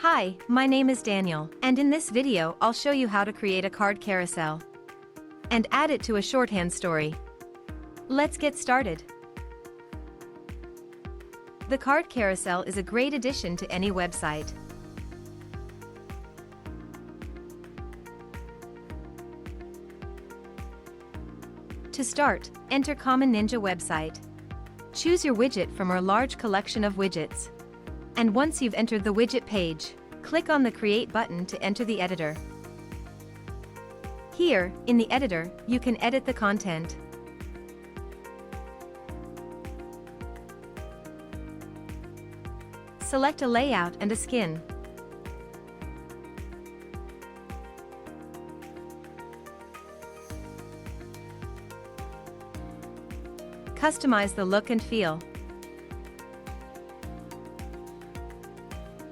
Hi, my name is Daniel, and in this video I'll show you how to create a card carousel and add it to a shorthand story. Let's get started. The card carousel is a great addition to any website. To start, enter Common Ninja website. Choose your widget from our large collection of widgets. And once you've entered the widget page, click on the Create button to enter the editor. Here, in the editor, you can edit the content. Select a layout and a skin. Customize the look and feel.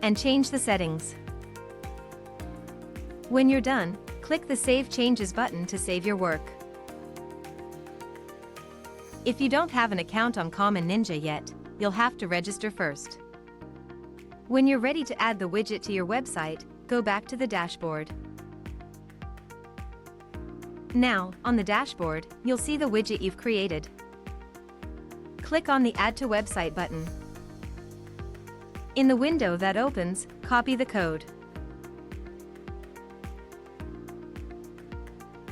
And change the settings. When you're done, click the Save Changes button to save your work. If you don't have an account on Common Ninja yet, you'll have to register first. When you're ready to add the widget to your website, go back to the dashboard. Now, on the dashboard, you'll see the widget you've created. Click on the Add to Website button. In the window that opens, copy the code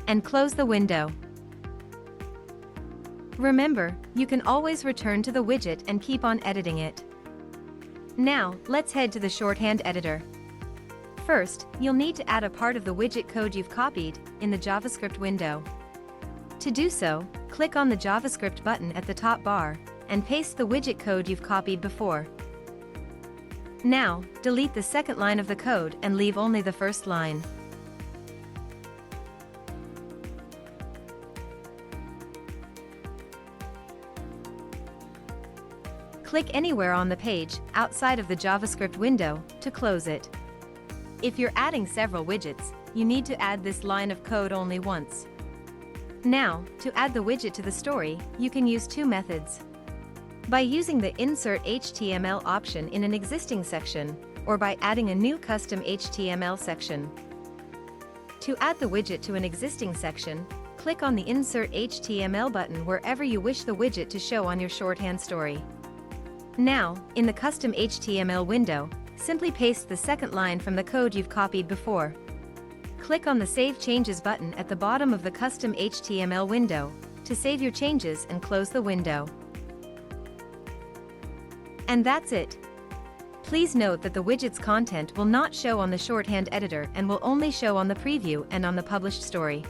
and close the window. Remember, you can always return to the widget and keep on editing it. Now, let's head to the shorthand editor. First, you'll need to add a part of the widget code you've copied in the JavaScript window. To do so, click on the JavaScript button at the top bar and paste the widget code you've copied before. Now, delete the second line of the code and leave only the first line. Click anywhere on the page, outside of the JavaScript window, to close it. If you're adding several widgets, you need to add this line of code only once. Now, to add the widget to the story, you can use two methods. By using the Insert HTML option in an existing section, or by adding a new custom HTML section. To add the widget to an existing section, click on the Insert HTML button wherever you wish the widget to show on your shorthand story. Now, in the custom HTML window, simply paste the second line from the code you've copied before. Click on the Save Changes button at the bottom of the custom HTML window to save your changes and close the window. And that's it. Please note that the widget's content will not show on the shorthand editor and will only show on the preview and on the published story.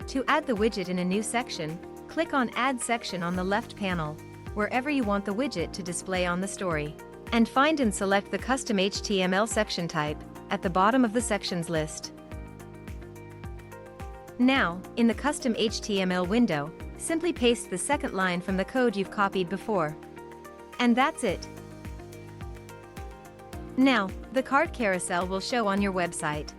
To add the widget in a new section, click on Add Section on the left panel, wherever you want the widget to display on the story, and find and select the custom HTML section type at the bottom of the sections list. Now, in the custom HTML window, simply paste the second line from the code you've copied before. And that's it. Now, the card carousel will show on your website.